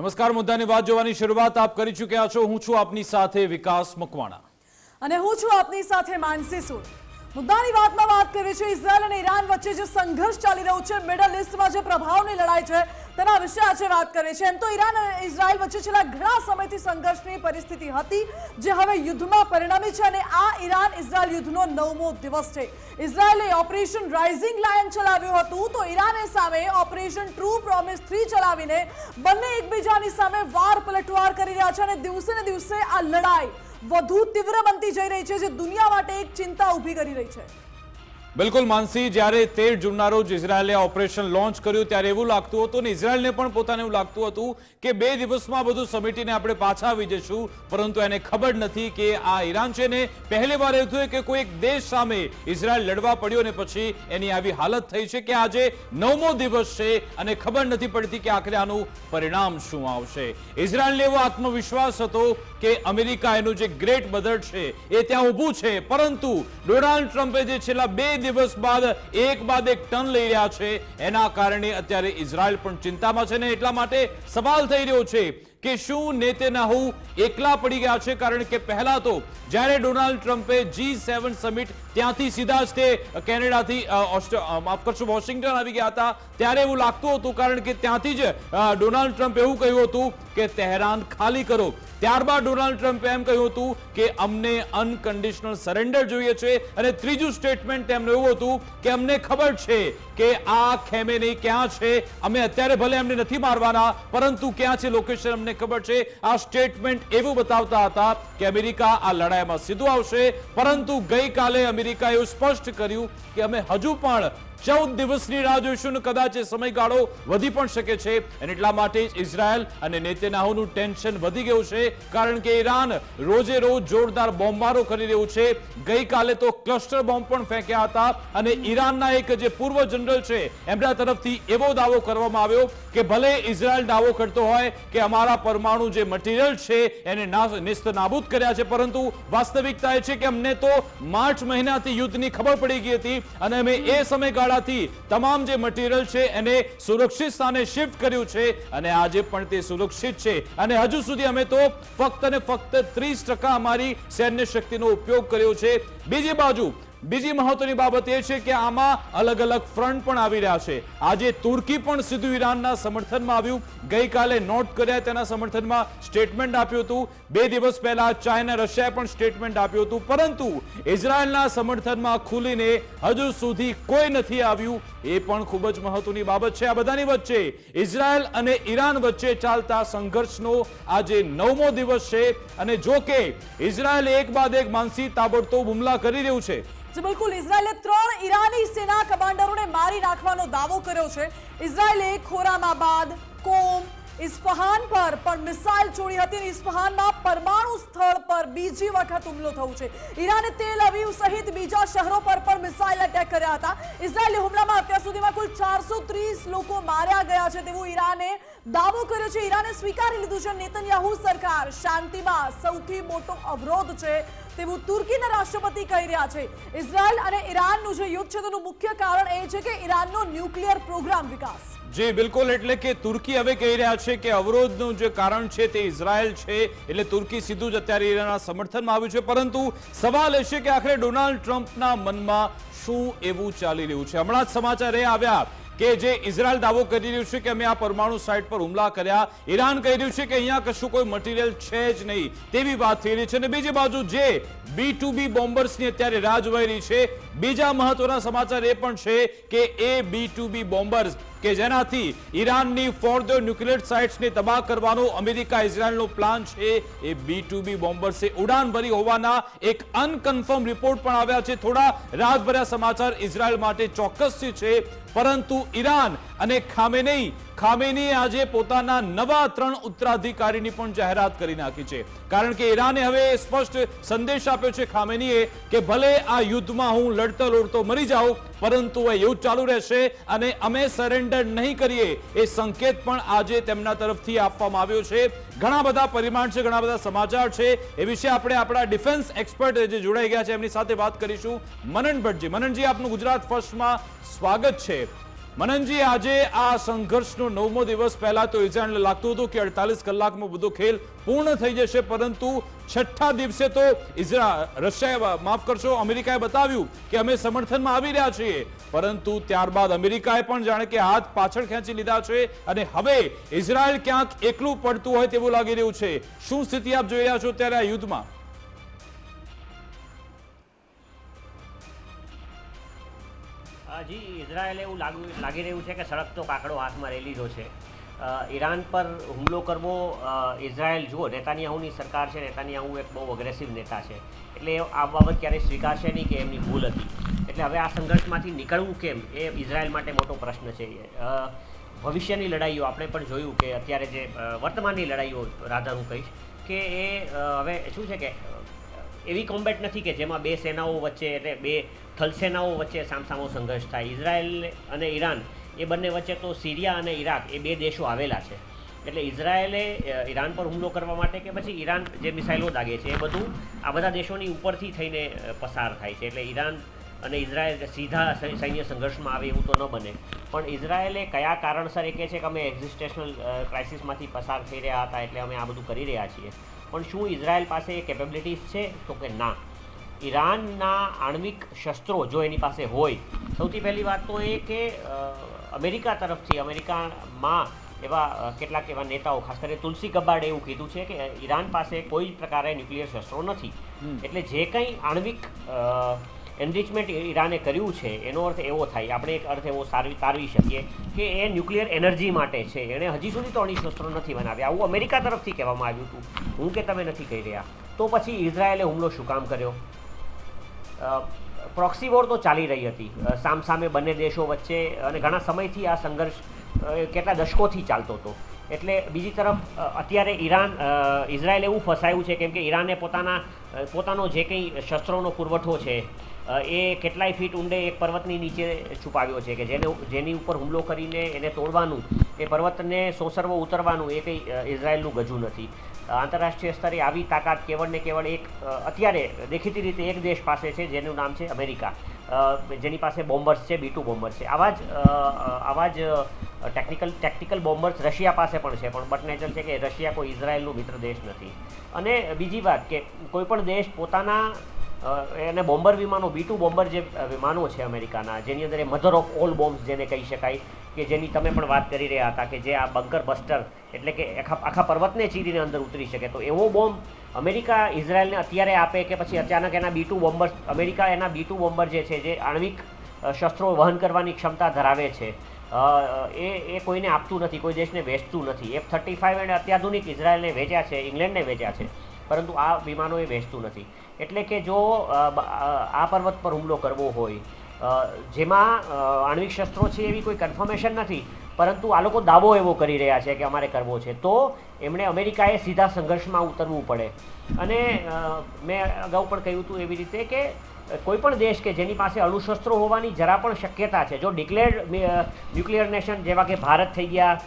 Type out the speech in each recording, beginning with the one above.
નમસ્કાર, મુદ્દાની વાત જોવાની શરૂઆત આપ કરી ચૂક્યા છો। હું છું આપની સાથે વિકાસ મકવાણા અને હું છું આપની સાથે માનસી સૂદ। મુદ્દાની વાતમાં વાત કરીએ છીએ ઇઝરાયલ અને ઈરાન વચ્ચે જે સંઘર્ષ ચાલી રહ્યો છે, મિડલ ઈસ્ટમાં જે પ્રભાવની લડાઈ છે તેના વિશે આજે વાત કરીએ છીએ। એમ તો ઈરાન અને ઇઝરાયલ વચ્ચે છેલ્લા ઘણા સમયથી સંઘર્ષની પરિસ્થિતિ હતી જે હવે યુદ્ધમાં પરિણમી છે અને આ ઈરાન ઇઝરાયલ યુદ્ધનો 9મો દિવસ છે। ઇઝરાયલે ઓપરેશન રાઇઝિંગ લાયન ચલાવ્યું હતું તો ઈરાને સામે ઓપરેશન ટ્રુ પ્રોમિસ 3 ચલાવીને બંને એકબીજાની સામે વાર પલટવાર કરી રહ્યા છે અને દિવસે ને દિવસે આ લડાઈ વધુ તીવ્ર બનતી જઈ રહી છે જે દુનિયા માટે એક ચિંતા ઊભી કરી રહી છે। બિલકુલ માનસી, જ્યારે 13 જૂનના રોજ ઇઝરાયલે ઓપરેશન લોન્ચ કર્યું ત્યારે એવું લાગતું હતું અને ઇઝરાયલને પણ પોતાને એવું લાગતું હતું કે 2 દિવસમાં બધું સમેટીને આપણે પાછા આવી જઈશું, પરંતુ એને ખબર નથી કે આ ઈરાન છે ને પહેલી વાર એવું થયું કે કોઈ એક દેશ સામે ઇઝરાયલ લડવા પડ્યો અને પછી એની આવી હાલત થઈ છે કે આજે 9મો દિવસ છે અને ખબર નથી પડતી કે આખરે આનું પરિણામ શું આવશે। ઇઝરાયલને એવો આત્મવિશ્વાસ હતો કે અમેરિકા એનું જે ગ્રેટ બ્રધર છે એ ત્યાં ઊભું છે, પરંતુ ડોનાલ્ડ ટ્રમ્પે જે છેલ્લા 2 દિવસ બાદ એક ટર્ન લઈ રહ્યા છે એના કારણે અત્યારે ઇઝરાયલ પણ ચિંતામાં છે ને એટલા માટે સવાલ થઈ રહ્યો છે કે શું નેતન્યાહુ એકલા પડી ગયા છે, કારણ કે પહેલા તો જ્યારે ડોનાલ્ડ ટ્રમ્પે G7 સમિટ ત્યાંથી સીધા જ તે કેનેડાથી માફ કરશો વોશિંગ્ટન આવી ગયા હતા ત્યારે એવું લાગતું હતું, કારણ કે ત્યાંથી જ ડોનાલ્ડ ટ્રમ્પે એવું કહ્યું હતું કે તહેરાન ખાલી કરો। ત્યારબાદ ડોનાલ્ડ ટ્રમ્પે એમ કહ્યું હતું કે અમને અનકન્ડિશનલ સરેન્ડર જોઈએ છે અને ત્રીજું સ્ટેટમેન્ટ તેમનું એવું હતું કે અમને ખબર છે કે આ ખેમેનેઈ ક્યાં છે, અમે અત્યારે ભલે એમને નથી મારવાના પરંતુ ક્યાં છે લોકેશન અમને ખબર છે। આ સ્ટેટમેન્ટ એવું બતાવતા હતા કે અમેરિકા આ લડાઈમાં સીધું આવશે, પરંતુ ગઈકાલે અમેરિકાએ એવું સ્પષ્ટ કર્યું કે અમે હજુ પણ 14 દિવસની રાહ જોઈશું, કદાચ એ સમયગાળો વધી પણ શકે છે અને એટલા માટે જ ઇઝરાયલ અને નેતન્યાહુનું ટેન્શન વધી ગયું છે, કારણ કે ઈરાન રોજે રોજ જોરદાર બોમ્બમારો કરી રહ્યું છે। ગઈકાલે તો ક્લસ્ટર બોમ્બ પણ ફેંક્યા હતા અને ઈરાનના એક જે પૂર્વ જનરલ છે એમના તરફથી એવો દાવો કરવામાં આવ્યો કે ભલે ઇઝરાયલ દાવો કરતો હોય કે અમારા પરમાણુ જે મટીરિયલ છે એને નેસ્ત નાબૂદ કર્યા છે, પરંતુ વાસ્તવિકતા એ છે કે અમને તો માર્ચ મહિનાથી યુદ્ધની ખબર પડી ગઈ હતી અને અમે એ સમયગાળા તમામ જે મટીરિયલ છે એને સુરક્ષિત સ્થાને શિફ્ટ કર્યું છે અને આજે પણ તે સુરક્ષિત છે અને હજુ સુધી અમે તો ફક્ત અને ફક્ત 30% અમારી સૈન્ય શક્તિનો ઉપયોગ કર્યો છે। બીજી બાજુ બીજી મહત્વની બાબત એ છે કે આમાં અલગ અલગ ફ્રન્ટ પણ આવી રહ્યા છે। આજે તુર્કી પણ સીધું ઈરાનના સમર્થનમાં આવ્યું, ગઈકાલે નોટ કર્યા તેના સમર્થનમાં સ્ટેટમેન્ટ આપ્યું હતું, 2 દિવસ પહેલા ચાઇના રશિયાએ પણ સ્ટેટમેન્ટ આપ્યું હતું, પરંતુ ઇઝરાયલના સમર્થનમાં ખુલીને હજુ સુધી કોઈ નથી આવ્યું। એ પણ ખૂબ જ મહત્વની બાબત છે। આ બધાની વચ્ચે ઇઝરાયલ અને ઈરાન વચ્ચે ચાલતા સંઘર્ષનો આજે 9મો દિવસ છે અને જો કે ઇઝરાયલ એક બાદ એક માનસી તાબડતોબ હુમલા કરી રહ્યું છે। બિલકુલ, ઇઝરાયલે 3 ઈરાની સેના કમાન્ડરોને મારી નાખવાનો દાવો કર્યો છે। ઇઝરાયલે ખોરામાબાદ, કોમ, ઇસ્ફહાન પર પણ મિસાઇલ છોડી હતી અને ઇસ્ફહાનમાં પરમાણુ સ્થળ પર બીજી વખત હુમલો થયો છે। ઈરાને તેલ અવીવ સહિત બીજા શહેરો પર પણ મિસાઇલ અટેક કર્યા હતા। ઇઝરાયલી હુમલામાં અત્યાર સુધીમાં કુલ 430 લોકો માર્યા ગયા છે તેવું ઈરાને દાવો કર્યો છે। ઈરાને સ્વીકારી લીધું છે નેતન્યાહુ સરકાર શાંતિમાં સૌથી મોટો અવરોધ છે તેવું તુર્કીના રાષ્ટ્રપતિ કહી રહ્યા છે। ઇઝરાયલ અને ઈરાનનું જે યુદ્ધ છે તેનું મુખ્ય કારણ એ છે કે ઈરાનનો ન્યુક્લિયર પ્રોગ્રામ વિકાસ। જી બિલકુલ, એટલે કે તુર્કી હવે કહી રહ્યા છે કે અવરોધનું જે કારણ છે તે ઇઝરાયલ છે, એટલે તુર્કી સીધું જ અત્યારે ઈરાનના સમર્થનમાં આવ્યું છે, પરંતુ સવાલ એ છે કે આખરે ડોનાલ્ડ ટ્રમ્પના મનમાં શું એવું ચાલી રહ્યું છે। હમણાં જ સમાચાર એ આવ્યા કે જે ઇઝરાયલ દાવો કરી રહ્યું છે કે અમે આ પરમાણુ સાઇટ પર હુમલા કર્યા, ઈરાન કહી રહ્યું છે કે અહીંયા કશું કોઈ મટીરિયલ છે જ નહીં તેવી વાત થઈ રહી છે અને બીજી બાજુ જે B2B બોમ્બર્સની અત્યારે રાહ જોવાઈ રહી છે। બીજા મહત્વના સમાચાર એ પણ છે કે એ B2B બોમ્બર્સ કે જેનાથી ઈરાનની ફોર્ધર ન્યુક્લિયર સાઇટ્સને તબાહ કરવાનો અમેરિકા ઇઝરાયલનો પ્લાન છે, એ B2B બોમ્બર્સે ઉડાન ભરી હોવાના એક અનકન્ફર્મ રિપોર્ટ પણ આવ્યા છે। થોડા રાહતભર્યા સમાચાર ઇઝરાયલ માટે ચોક્કસથી છે, પરંતુ ઈરાન અને ખામેનીએ આજે પોતાના નવા 3 ઉત્તરાધિકારીની પણ જાહેરાત કરી નાખી છે, કારણ કે ઈરાને હવે સ્પષ્ટ સંદેશ આપ્યો છે ખામેનીએ કે ભલે આ યુદ્ધમાં હું લડતો મરી જાઉં, પરંતુ આ યુદ્ધ ચાલુ રહેશે અને અમે સરેન્ડર નહીં કરીએ એ સંકેત પણ આજે તેમના તરફથી આપવામાં આવ્યો છે। ઘણા બધા પરિમાણ છે, ઘણા બધા સમાચાર છે, એ વિશે આપણે આપણા ડિફેન્સ એક્સપર્ટ જે જોડાઈ ગયા છે એમની સાથે વાત કરીશું। મનન ભટ્ટજી, મનનજી આપનું ગુજરાત ફર્સ્ટમાં સ્વાગત છે। મનનજી, આજે આ સંઘર્ષનો 9મો દિવસ, પહેલા તો ઇઝરાયલને લાગતું હતું કે 48 કલાકમાં બધો ખેલ પૂર્ણ થઈ જશે, પરંતુ 6ઠ્ઠા દિવસે તો રશિયાએ, માફ કરશો, અમેરિકાએ બતાવ્યું કે અમે સમર્થનમાં આવી રહ્યા છીએ, પરંતુ ત્યારબાદ અમેરિકાએ પણ જાણે કે હાથ પાછળ ખેંચી લીધા છે અને હવે ઇઝરાયલ ક્યાંક એકલું પડતું હોય તેવું લાગી રહ્યું છે. શું સ્થિતિ આપ જોઈ રહ્યા છો ત્યારે આ યુદ્ધમાં? જી, ઇઝરાયેલે એવું લાગી રહ્યું છે કે સળગતો કાકડો હાથમાં લઈ લીધો છે. ઈરાન પર હુમલો કરવો, ઇઝરાયલ, જુઓ, નેતાન્યાહુની સરકાર છે, નેતાન્યાહુ એક બહુ અગ્રેસિવ નેતા છે, એટલે આ બાબત ક્યારેય સ્વીકારશે નહીં કે એમની ભૂલ હતી. એટલે હવે આ સંઘર્ષમાંથી નીકળવું કેમ, એ ઇઝરાયલ માટે મોટો પ્રશ્ન છે. ભવિષ્યની લડાઈઓ આપણે પણ જોયું કે અત્યારે જે વર્તમાનની લડાઈઓ, રાધા હું કહીશ કે એ હવે શું છે કે એવી કોમ્બેટ નથી કે જેમાં બે સેનાઓ વચ્ચે, એટલે બે થલ સેનાઓ વચ્ચે સામસામો સંઘર્ષ થાય. ઇઝરાયલ અને ઈરાન એ બંને વચ્ચે તો સિરિયા અને ઈરાક એ બે દેશો આવેલા છે. એટલે ઇઝરાયેલે ઈરાન પર હુમલો કરવા માટે કે પછી ઈરાન જે મિસાઇલો દાગે છે એ બધું આ બધા દેશોની ઉપરથી થઈને પસાર થાય છે. એટલે ઈરાન અને ઇઝરાયલ સીધા સૈન્ય સંઘર્ષમાં આવે એવું તો ન બને. પણ ઇઝરાયેલે કયા કારણસર એ કહે છે કે અમે એક્ઝિસ્ટેશનલ ક્રાઇસિસમાંથી પસાર થઈ રહ્યા હતા એટલે અમે આ બધું કરી રહ્યા છીએ. પણ શું ઇઝરાયલ પાસે એ કેપેબિલિટીઝ છે? તો કે ના. ઈરાનના આણ્વિક શસ્ત્રો જો એની પાસે હોય, સૌથી પહેલી વાત તો એ કે અમેરિકા તરફથી, અમેરિકામાં એવા કેટલાક એવા નેતાઓ, ખાસ કરીને તુલસી ગબાર્ડે એવું કીધું છે કે ઈરાન પાસે કોઈ જ પ્રકારે ન્યુક્લિયર શસ્ત્રો નથી. એટલે જે કંઈ આણ્વિક એનરિચમેન્ટ ઈરાને કર્યું છે એનો અર્થ એવો થાય, આપણે એક અર્થ એવો તારવી શકીએ કે એ ન્યુક્લિયર એનર્જી માટે છે. એણે હજી સુધી તો અણુ શસ્ત્રો નથી બનાવ્યા, આવું અમેરિકા તરફથી કહેવામાં આવ્યું હતું. હું કે તમે નથી કહી રહ્યા, તો પછી ઇઝરાયેલે હુમલો શું કામ કર્યો? પ્રોક્સી વોર તો ચાલી રહી હતી સામસામે બંને દેશો વચ્ચે, અને ઘણા સમયથી આ સંઘર્ષ કેટલા દશકોથી ચાલતો હતો. એટલે બીજી તરફ અત્યારે ઇઝરાયલ એવું ફસાયું છે કેમ કે ઈરાને પોતાનો જે કંઈ શસ્ત્રોનો પુરવઠો છે એ કેટલાય ફીટ ઊંડે એક પર્વતની નીચે છુપાવ્યો છે કે જેની ઉપર હુમલો કરીને એને તોડવાનું, એ પર્વતને સોસરવો ઉતરવાનું એ કંઈ ઇઝરાયલનું ગજું નથી. આંતરરાષ્ટ્રીય સ્તરે આવી તાકાત કેવળ ને કેવળ અત્યારે દેખીતી રીતે એક દેશ પાસે છે જેનું નામ છે અમેરિકા, જેની પાસે બોમ્બર્સ છે, B-2 બોમ્બર્સ છે. આવા જ ટેક્ટિકલ બોમ્બર્સ રશિયા પાસે પણ છે, પણ બટ નેચર છે કે રશિયા કોઈ ઇઝરાયલનું મિત્ર દેશ નથી. અને બીજી વાત કે કોઈ પણ દેશ પોતાના એને બોમ્બર વિમાનો, B-2 બોમ્બર જે વિમાનો છે અમેરિકાના, જેની અંદર એ મધર ઓફ ઓલ બોમ્બ્સ જેને કહી શકાય, કે જેની તમે પણ વાત કરી રહ્યા હતા કે જે આ બંકર બસ્ટર, એટલે કે આખા પર્વતને ચીરીને અંદર ઉતરી શકે, તો એવો બોમ્બ અમેરિકા ઇઝરાયલને અત્યારે આપે કે પછી અચાનક એના B-2 બોમ્બર્સ, અમેરિકા એના B-2 બોમ્બર જે છે, જે આણ્વિક શસ્ત્રો વહન કરવાની ક્ષમતા ધરાવે છે, એ કોઈને આપતું નથી, કોઈ દેશને વેચતું નથી. F-35 એને અત્યાધુનિક ઇઝરાયલને વેચ્યા છે, ઇંગ્લેન્ડને વેચ્યા છે, પરંતુ આ વિમાનો એ વેચતું નથી. એટલે કે જો આ પર્વત પર હુમલો કરવો હોય, જેમાં આણ્વિક શસ્ત્રો છે એવી કોઈ કન્ફર્મેશન નથી, પરંતુ આ લોકો દાવો એવો કરી રહ્યા છે કે અમારે કરવો છે, તો એમણે અમેરિકાએ સીધા સંઘર્ષમાં ઉતરવું પડે. અને મેં અગાઉ પણ કહ્યું હતું એવી રીતે કે કોઈ પણ દેશ કે જેની પાસે અણુશસ્ત્રો હોવાની જરા પણ શક્યતા છે, જો ડિક્લેર્ડ ન્યુક્લિયર નેશન જેવા કે ભારત થઈ ગયા,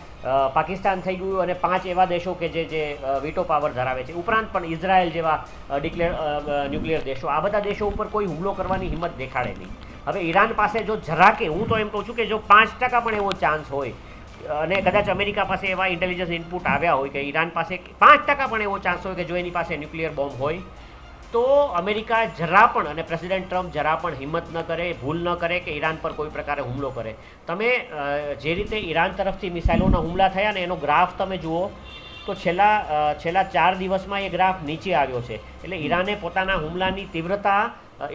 પાકિસ્તાન થઈ ગયું, અને 5 એવા દેશો કે જે વીટો પાવર ધરાવે છે, ઉપરાંત પણ ઇઝરાયલ જેવા ડિક્લેર્ડ ન્યુક્લિયર દેશો, આ બધા દેશો ઉપર કોઈ હુમલો કરવાની હિંમત દેખાડે નહીં. હવે ઈરાન પાસે જો જરા કે, હું તો એમ કહું છું કે જો 5% પણ એવો ચાન્સ હોય, અને કદાચ અમેરિકા પાસે એવા ઇન્ટેલિજન્સ ઇનપુટ આવ્યા હોય કે ઈરાન પાસે 5% પણ એવો ચાન્સ હોય કે જો એની પાસે ન્યુક્લિયર બોમ્બ હોય, તો અમેરિકા જરા પણ, અને પ્રેસિડેન્ટ ટ્રમ્પ જરા પણ હિંમત ન કરે, ભૂલ ન કરે કે ઈરાન પર કોઈ પ્રકારે હુમલો કરે. તમે જે રીતે ઈરાન તરફથી મિસાઇલોના હુમલા થયા ને એનો ગ્રાફ તમે જુઓ તો છેલ્લા 4 દિવસમાં એ ગ્રાફ નીચે આવ્યો છે. એટલે ઈરાને પોતાના હુમલાની તીવ્રતા,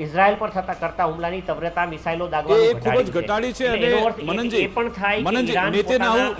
ઇઝરાયલ પર કરતા હુમલાની તીવ્રતા, મિસાઇલો દાગવાનું ખૂબ જ ઘટાડી છે. અને મનનજી,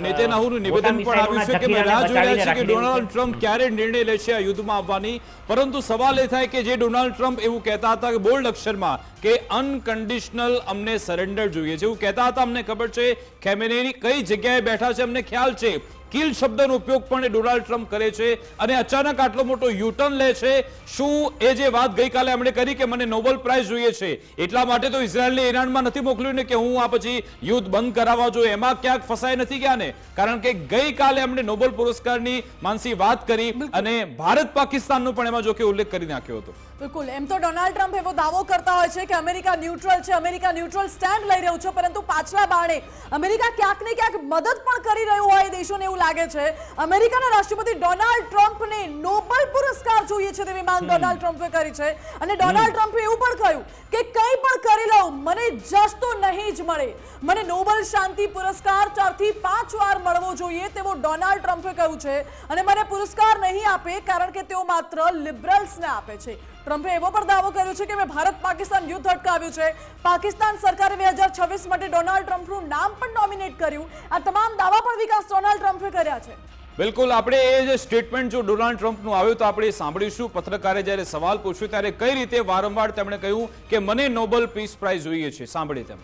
નેતન્યાહુનું નિવેદન પણ આવ્યું છે કે અમે રાહ જોઈ રહ્યા છીએ કે ડોનાલ્ડ ટ્રમ્પ ક્યારે નિર્ણય લેશે આ યુદ્ધમાં આવવાની. પરંતુ સવાલ એ થાય કે જે ડોનાલ્ડ ટ્રમ્પ એવું કહેતા હતા કે બોલ્ડ અક્ષરમાં કે અનકન્ડિશનલ અમને સરેન્ડર જોઈએ છે, એવું કહેતા હતા, અમને ખબર છે ખેમેનેઈ કઈ જગ્યાએ બેઠા છે, અમને ખ્યાલ છે. કિલ શબ્દનો ઉપયોગ પણ ડોનાલ્ડ ટ્રમ્પ કરે છે, અને અચાનક આટલો મોટો યુટર્ન લે છે. શું એ જે વાત ગઈકાલે એમણે કરી કે મને નોબેલ પ્રાઇઝ જોઈએ છે, એટલા માટે તો ઇઝરાયલને ઈરાનમાં નથી મોકલ્યું ને કે હું આ પછી યુદ્ધ બંધ કરાવવા જોઈએ, એમાં ક્યાંક ફસાઈ નથી ગયા ને? કારણ કે ગઈકાલે એમણે નોબેલ પુરસ્કારની માનસી વાત કરી અને ભારત પાકિસ્તાનનો પણ એમાં જો કે ઉલ્લેખ કરી નાખ્યો હતો. બિલકુલ, એમ તો ડોનાલ્ડ ટ્રમ્પ એવો દાવો કરતા હોય છે કે અમેરિકા ન્યુટ્રલ છે, અમેરિકા ન્યુટ્રલ સ્ટેન્ડ લઈ રહ્યું છે, પરંતુ પાછલા બાણે અમેરિકા ક્યાંક ને ક્યાંક મદદ પણ કરી રહ્યું હોય દેશોને એવું લાગે છે. અમેરિકાના રાષ્ટ્રપતિ ડોનાલ્ડ ટ્રમ્પને નોબેલ પુરસ્કાર જોઈએ છે તેવી માંગ ડોનાલ્ડ ટ્રમ્પે કરી છે. અને ડોનાલ્ડ ટ્રમ્પે એવું પણ કહ્યું કે કંઈ પણ કરી લઉં, મને જશ તો નહીં જ મળે, મને નોબેલ શાંતિ પુરસ્કાર 4 થી 5 વાર મળવો જોઈએ તેવું ડોનાલ્ડ ટ્રમ્પે કહ્યું છે. અને મને પુરસ્કાર નહીં આપે કારણ કે તેઓ માત્ર લિબરલ્સને આપે છે. ટ્રમ્પે એવો પણ દાવો કર્યો છે કે મેં ભારત પાકિસ્તાન યુદ્ધ અટકાવ્યું છે. પાકિસ્તાન સરકારે 2026 માટે ડોનાલ્ડ ટ્રમ્પનું નામ પણ નોમિનેટ કર્યું. આ તમામ દાવા પણ વિકાસ ડોનાલ્ડ ટ્રમ્પે કર્યા છે. બિલકુલ, આપણે એ જે સ્ટેટમેન્ટ જો ડોનાલ્ડ ટ્રમ્પનું આવ્યું તો આપણે સાંભળીશું. પત્રકારે જ્યારે સવાલ પૂછ્યો ત્યારે કઈ રીતે વારંવાર તેમણે કહ્યું કે મને નોબેલ પીસ પ્રાઇઝ જોઈએ છે. સાંભળીએ તેમ.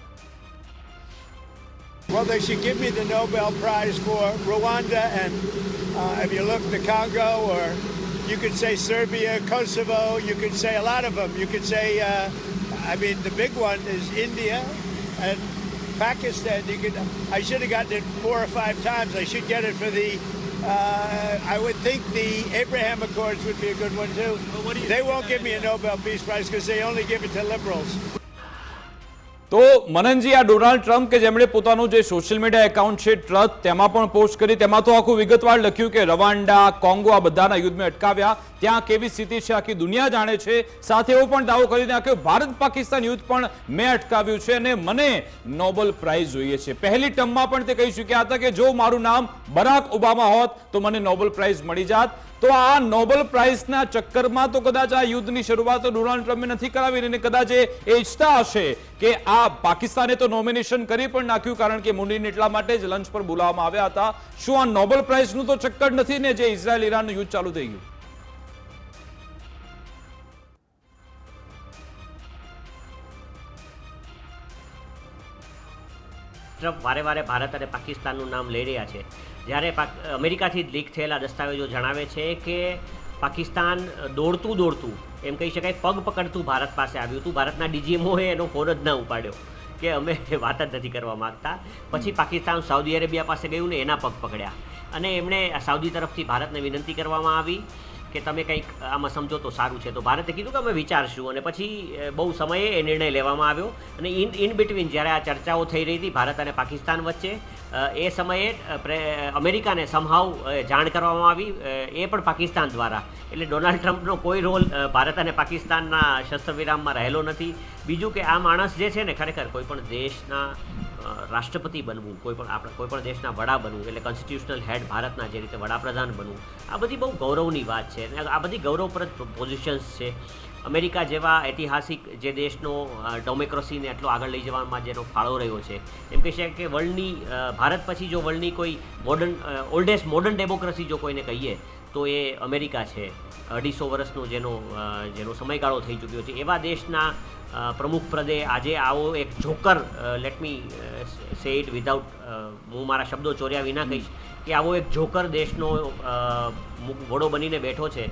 Well, they should give me the Nobel Prize for Rwanda and if you look the Congo, or you could say Serbia, Kosovo, you could say a lot of them. You could say, I mean, the big one is India and Pakistan. I should have gotten it 4 or 5 times. I should get it for the, I would think the Abraham Accords would be a good one too. They won't give me a Nobel Peace Prize because they only give it to liberals. તો મનનજી, આ Donald Trump કે જેમણે પોતાનું જે social media account છે trust, તેમાં પણ post કરી, તેમાં તો આખું વિગતવાર લખ્યું કે રવાન્ડા, કોંગો આ બધાના યુદ્ધ મેં અટકાવ્યા, ત્યાં કેવી સ્થિતિ છે આખી દુનિયા જાણે છે. સાથે એવો પણ દાવો કરી નાખ્યો ભારત પાકિસ્તાન યુદ્ધ પણ મેં અટકાવ્યું છે અને મને નોબેલ પ્રાઇઝ જોઈએ છે. પહેલી ટર્મમાં પણ તે કહી ચૂક્યા હતા કે જો મારું નામ બરાક ઓબામા હોત તો મને નોબેલ પ્રાઇઝ મળી જાત. તો આ નોબેલ પ્રાઇઝના ચક્કરમાં તો કદાચ આ યુદ્ધની શરૂઆત ડોનાલ્ડ ટ્રમ્પે નથી કરાવી અને કદાચ એ ઈચ્છતા હશે કે આ પાકિસ્તાને તો નોમિનેશન કરી પણ નાખ્યું કારણ કે મોદીને એટલા માટે જ લંચ પર બોલાવવામાં આવ્યા હતા. શું આ નોબેલ પ્રાઇઝનું તો ચક્કર નથી ને જે ઇઝરાયલ ઈરાનનું યુદ્ધ ચાલુ થઈ ગયું? ટ્રમ્પ વારે વારે ભારત અને પાકિસ્તાનનું નામ લઈ રહ્યા છે. જ્યારે અમેરિકાથી લીક થયેલા દસ્તાવેજો જણાવે છે કે પાકિસ્તાન દોડતું એમ કહી શકાય પગ પકડતું ભારત પાસે આવ્યું હતું. ભારતના ડીજીએમઓએ એનો ફોન જ ના ઉપાડ્યો કે અમે વાત જ નથી કરવા માગતા. પછી પાકિસ્તાન સાઉદી અરેબિયા પાસે ગયું ને એના પગ પકડ્યા અને એમણે સાઉદી તરફથી ભારતને વિનંતી કરવામાં આવી કે તમે કંઈક આમાં સમજો તો સારું છે. તો ભારતે કીધું કે અમે વિચારશું અને પછી બહુ સમયે એ નિર્ણય લેવામાં આવ્યો. અને ઇન બિટવીન જ્યારે આ ચર્ચાઓ થઈ રહી હતી ભારત અને પાકિસ્તાન વચ્ચે, એ સમયે અમેરિકાને સમહાવ જાણ કરવામાં આવી, એ પણ પાકિસ્તાન દ્વારા. એટલે ડોનાલ્ડ ટ્રમ્પનો કોઈ રોલ ભારત અને પાકિસ્તાનના શસ્ત્રવિરામમાં રહેલો નથી. બીજું કે આ માણસ જે છે ને, ખરેખર કોઈ પણ દેશના રાષ્ટ્રપતિ બનવું, કોઈ પણ દેશના વડા બનવું, એટલે કોન્સ્ટિટ્યુશનલ હેડ ભારતના જે રીતે વડાપ્રધાન બનવું, આ બધી બહુ ગૌરવની વાત છે. આ બધી ગૌરવપ્રદ પોઝિશન્સ છે. અમેરિકા જેવા ઐતિહાસિક જે દેશનો ડેમોક્રેસીને એટલો આગળ લઈ જવામાં જેનો ફાળો રહ્યો છે, એમ કહી શકાય કે વર્લ્ડની, ભારત પછી જો વર્લ્ડની કોઈ ઓલ્ડેસ્ટ મોડર્ન ડેમોક્રેસી જો કોઈને કહીએ તો એ અમેરિકા છે. 250 વર્ષનો જેનો સમયગાળો થઈ ચૂક્યો છે, એવા દેશના પ્રમુખ પદે આજે આવો એક જોકર, લેટ મી સે ઇટ વિધાઉટ, હું મારા શબ્દો ચોર્યા વિના કહીશ કે આવો એક જોકર દેશનો વડો બનીને બેઠો છે